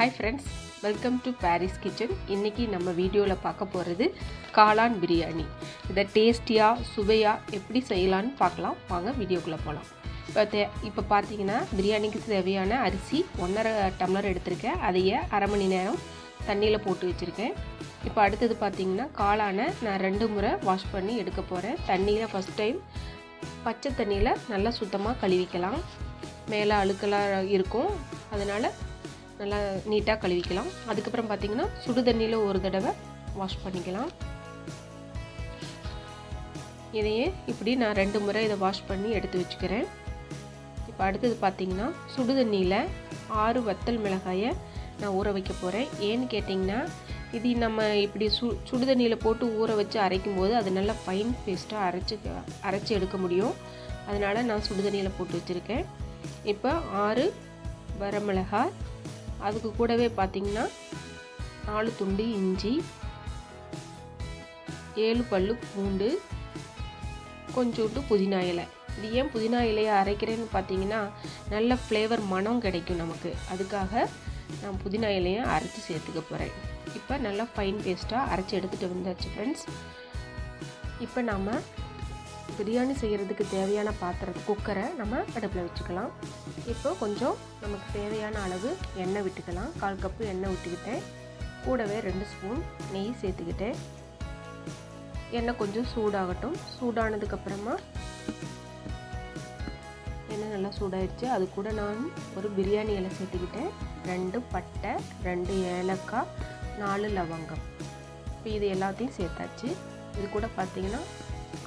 Hi friends, welcome to Paris kitchen. இன்றைக்கி நம்ம வீடியோவில் பார்க்க போகிறது காளான் பிரியாணி. இதை டேஸ்டியாக சுவையாக எப்படி செய்யலான்னு பார்க்கலாம். வாங்க வீடியோக்குள்ளே போகலாம். இப்போ பார்த்தீங்கன்னா பிரியாணிக்கு தேவையான அரிசி 1.5 டம்ளர் எடுத்திருக்கேன். அதையே அரை மணி நேரம் தண்ணியில் போட்டு வச்சுருக்கேன். இப்போ அடுத்தது பார்த்திங்கன்னா காளானை நான் 2 முறை வாஷ் பண்ணி எடுக்க போகிறேன். தண்ணியில் ஃபஸ்ட் டைம் பச்சை தண்ணியில் நல்லா சுத்தமாக கழுவிக்கலாம். மேலே அழுக்கெல்லாம் இருக்கும், அதனால் நல்லா நீட்டாக கழுவிக்கலாம். அதுக்கப்புறம் பார்த்திங்கன்னா சுடு தண்ணியில் ஒரு தடவை வாஷ் பண்ணிக்கலாம். இதையே இப்படி நான் 2 முறை இதை வாஷ் பண்ணி எடுத்து வச்சுக்கிறேன். இப்போ அடுத்தது பார்த்திங்கன்னா சுடு தண்ணியில் 6 வத்தல் மிளகாயை நான் ஊற வைக்க போகிறேன். ஏன்னு கேட்டிங்கன்னா இது நம்ம இப்படி சுடு தண்ணியில் போட்டு ஊற வச்சு அரைக்கும் போது அது நல்லா ஃபைன் பேஸ்ட்டாக அரைச்சி எடுக்க முடியும். அதனால் நான் சுடு தண்ணியில் போட்டு வச்சுருக்கேன். இப்போ 6 வரமிளகாய், அதுக்கு கூடவே பார்த்திங்கன்னா 4 துண்டு இஞ்சி, 7 பல்லு பூண்டு, கொஞ்சோண்டு புதினா இலை. இது ஏன் புதினா இலையை அரைக்கிறேன்னு பார்த்தீங்கன்னா நல்ல ஃப்ளேவர் மனம் கிடைக்கும் நமக்கு. அதுக்காக நான் புதினா இலையை அரைச்சி சேர்த்துக்க போகிறேன். இப்போ நல்லா ஃபைன் பேஸ்ட்டாக அரைச்சி எடுத்துகிட்டு வந்தாச்சு ஃப்ரெண்ட்ஸ். இப்போ நம்ம பிரியாணி செய்கிறதுக்கு தேவையான குக்கரை நம்ம அடுப்பில் வச்சுக்கலாம். இப்போ கொஞ்சம் நமக்கு தேவையான அளவு எண்ணெய் விட்டுக்கலாம். 1/4 கப்பு எண்ணெய் விட்டுக்கிட்டேன். கூடவே 2 ஸ்பூன் நெய் சேர்த்துக்கிட்டேன். எண்ணெய் கொஞ்சம் சூடாகட்டும். சூடானதுக்கப்புறமா எண்ணெய் நல்லா சூடாயிடுச்சு. அது கூட நான் ஒரு பிரியாணி இலை சேர்த்துக்கிட்டேன். 2 பட்டை, 2 ஏலக்காய், 4 லவங்கம். இப்போ இது எல்லாத்தையும் சேர்த்தாச்சு. இது கூட பார்த்திங்கன்னா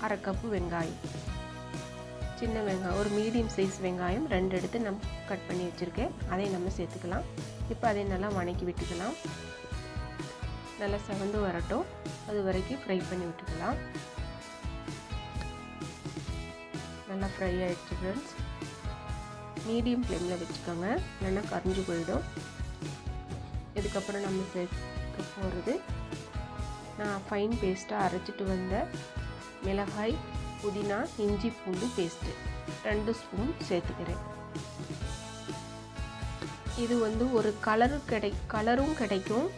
1/2 கப்பு வெங்காயம், சின்ன வெங்காயம், ஒரு மீடியம் சைஸ் வெங்காயம் 2 எடுத்து நம்ம கட் பண்ணி வச்சுருக்கேன். அதை நம்ம சேர்த்துக்கலாம். இப்போ அதை நல்லா வணக்கி விட்டுக்கலாம். நல்லா செவந்து வரட்டும், அது வரைக்கும் ஃப்ரை பண்ணி விட்டுக்கலாம். நல்லா ஃப்ரை ஆகிடுச்சு ஃப்ரெண்ட்ஸ். மீடியம் ஃப்ளேமில் வச்சுக்கோங்க, இல்லைன்னா கரிஞ்சு போயிடும். இதுக்கப்புறம் நம்ம சேர்க்க போகிறது நான் ஃபைன் பேஸ்ட்டாக அரைச்சிட்டு வந்த மிளகாய், புதினா, இஞ்சி பூண்டு பேஸ்ட்டு 2 ஸ்பூன் சேர்த்துக்கிறேன். இது ஒரு கலரும் கிடைக்கும்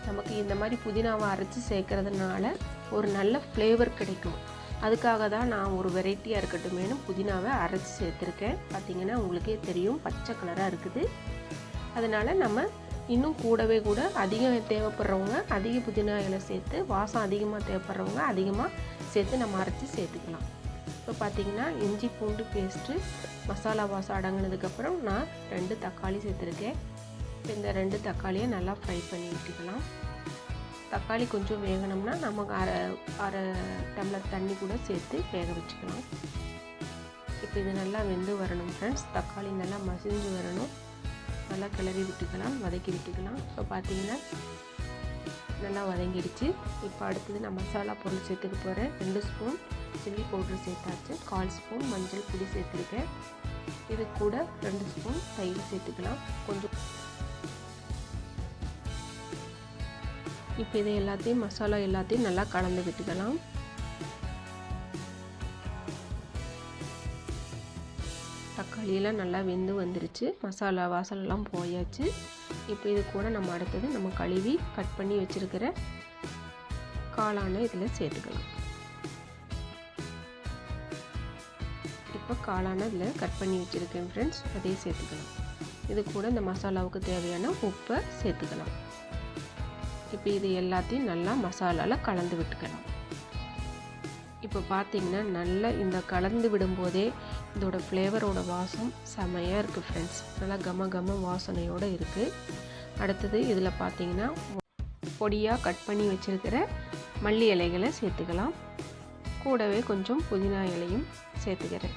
நமக்கு. இந்த மாதிரி புதினாவை அரைச்சி சேர்க்கறதுனால ஒரு நல்ல ஃப்ளேவர் கிடைக்கும். அதுக்காக தான் நான் ஒரு வெரைட்டியாக இருக்கட்டுமேனு புதினாவை அரைச்சி சேர்த்துருக்கேன். பார்த்திங்கன்னா உங்களுக்கே தெரியும், பச்சை கலராக இருக்குது. அதனால் நம்ம இன்னும் கூடவே அதிகம் தேவைப்படுறவங்க அதிக புதினா இலை சேர்த்து, வாசம் அதிகமாக தேவைப்படுறவங்க அதிகமாக சேர்த்து நம்ம அரைச்சி சேர்த்துக்கலாம். இப்போ பார்த்திங்கன்னா இஞ்சி பூண்டு பேஸ்ட்டு மசாலா வாசம் அடங்கினதுக்கப்புறம் நான் 2 தக்காளி சேர்த்துருக்கேன். இந்த 2 தக்காளியை நல்லா ஃப்ரை பண்ணி விட்டுக்கலாம். தக்காளி கொஞ்சம் வேகணும்னா நமக்கு அரை டம்ளர் தண்ணி கூட சேர்த்து வேக வச்சுக்கலாம். இப்போ இது நல்லா வெந்து வரணும் ஃப்ரெண்ட்ஸ். தக்காளி நல்லா மசிஞ்சு வரணும். நல்லா கிளறி விட்டுக்கலாம், வதக்கி விட்டுக்கலாம். இப்போ பார்த்திங்கன்னா நல்லா வதங்கிடுச்சு. இப்போ அடுத்தது நான் மசாலா பொருள் சேர்த்துக்க போகிறேன். 2 ஸ்பூன் சில்லி பவுடர் சேர்த்தாச்சு. 1/4 ஸ்பூன் மஞ்சள் பொடி சேர்த்துருக்கேன். இது கூட 2 ஸ்பூன் தயிர் சேர்த்துக்கலாம். கொஞ்சம் இப்போ இதை மசாலா எல்லாத்தையும் நல்லா கலந்து விட்டுக்கலாம். தக்காளியெல்லாம் நல்லா வெந்து வந்துருச்சு. மசாலா வாசலெல்லாம் போயாச்சு. இப்போ இது கூட நம்ம அடுத்தது நம்ம கழுவி கட் பண்ணி வச்சுருக்கிற காளானை இதில் சேர்த்துக்கலாம். இப்போ காளானை இதில் கட் பண்ணி வச்சுருக்கேன் ஃப்ரெண்ட்ஸ், அதையும் சேர்த்துக்கலாம். இது கூட இந்த மசாலாவுக்கு தேவையான உப்பை சேர்த்துக்கலாம். இப்போ இது எல்லாத்தையும் நல்லா மசாலாவில் கலந்து விட்டுக்கலாம். இப்போ பார்த்திங்கன்னா நல்லா இந்த கலந்து விடும்போதே இதோட ஃப்ளேவரோட வாசம் செமையாக இருக்குது ஃப்ரெண்ட்ஸ். நல்லா கம வாசனையோடு இருக்குது. அடுத்தது இதில் பார்த்திங்கன்னா பொடியாக கட் பண்ணி வச்சுருக்கிற மல்லி இலைகளை சேர்த்துக்கலாம். கூடவே கொஞ்சம் புதினா இலையும் சேர்த்துக்கிறேன்.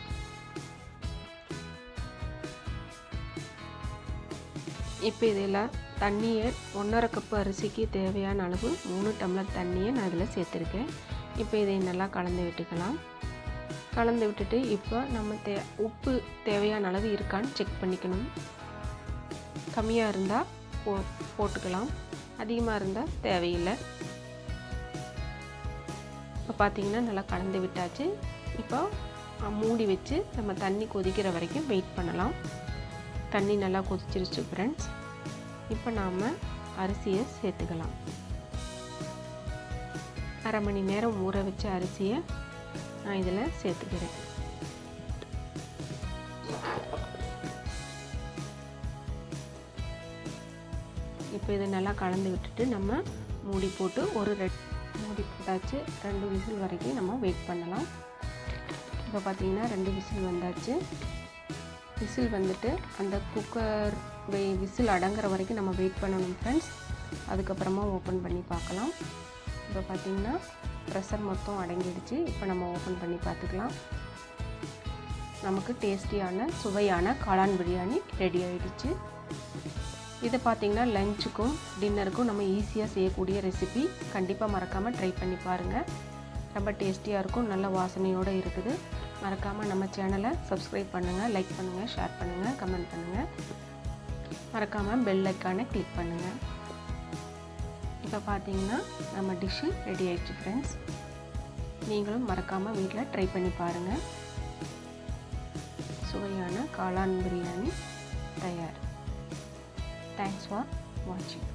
இப்போ இதெல்லாம் தண்ணியை 1.5 கப்பு அரிசிக்கு தேவையான அளவு 3 டம்ளர் தண்ணியை நான் இதில் சேர்த்துருக்கேன். இப்போ இதை நல்லா கலந்து விட்டுக்கலாம். கலந்து விட்டுட்டு இப்போ நம்ம உப்பு தேவையான அளவு இருக்கான்னு செக் பண்ணிக்கணும். கம்மியாக இருந்தால் போட்டுக்கலாம், அதிகமாக இருந்தால் தேவையில்லை. இப்போ பார்த்திங்கன்னா நல்லா கலந்து விட்டாச்சு. இப்போ மூடி வச்சு நம்ம தண்ணி கொதிக்கிற வரைக்கும் வெயிட் பண்ணலாம். தண்ணி நல்லா கொதிச்சிருச்சு ஃப்ரெண்ட்ஸ். இப்போ நாம் அரிசியை சேர்த்துக்கலாம். அரை மணி நேரம் ஊற வச்ச அரிசியை நான் இதில் சேர்த்துக்கிறேன். இப்போ இதை நல்லா கலந்து விட்டுட்டு நம்ம மூடி போட்டு மூடி போட்டாச்சு. 2 விசில் வரைக்கும் நம்ம வெயிட் பண்ணலாம். இப்போ பார்த்திங்கன்னா 2 விசில் வந்தாச்சு. விசில் வந்துட்டு அந்த குக்கர் விசில் அடங்குற வரைக்கும் நம்ம வெயிட் பண்ணணும் ஃப்ரெண்ட்ஸ். அதுக்கப்புறமா ஓப்பன் பண்ணி பார்க்கலாம். இப்போ பார்த்திங்கன்னா ப்ரெஷர் மொத்தம் அடங்கிடுச்சு. இப்போ நம்ம ஓப்பன் பண்ணி பார்த்துக்கலாம். நமக்கு டேஸ்டியான சுவையான காளான் பிரியாணி ரெடி ஆகிடுச்சு. இதை பார்த்திங்கன்னா லஞ்சுக்கும் டின்னருக்கும் நம்ம ஈஸியாக செய்யக்கூடிய ரெசிபி. கண்டிப்பாக மறக்காமல் ட்ரை பண்ணி பாருங்கள். ரொம்ப டேஸ்டியாக இருக்கும், நல்ல வாசனையோடு இருக்குது. மறக்காமல் நம்ம சேனலை சப்ஸ்கிரைப் பண்ணுங்கள், லைக் பண்ணுங்கள், ஷேர் பண்ணுங்கள், கமெண்ட் பண்ணுங்கள். மறக்காமல் பெல் ஐக்கானை கிளிக் பண்ணுங்கள். இப்போ பார்த்திங்கன்னா நம்ம டிஷ்ஷு ரெடி ஆகிடுச்சு ஃப்ரெண்ட்ஸ். நீங்களும் மறக்காமல் வீட்டில் ட்ரை பண்ணி பாருங்கள். சுவையான காளான் பிரியாணி தயார். Thanks for watching.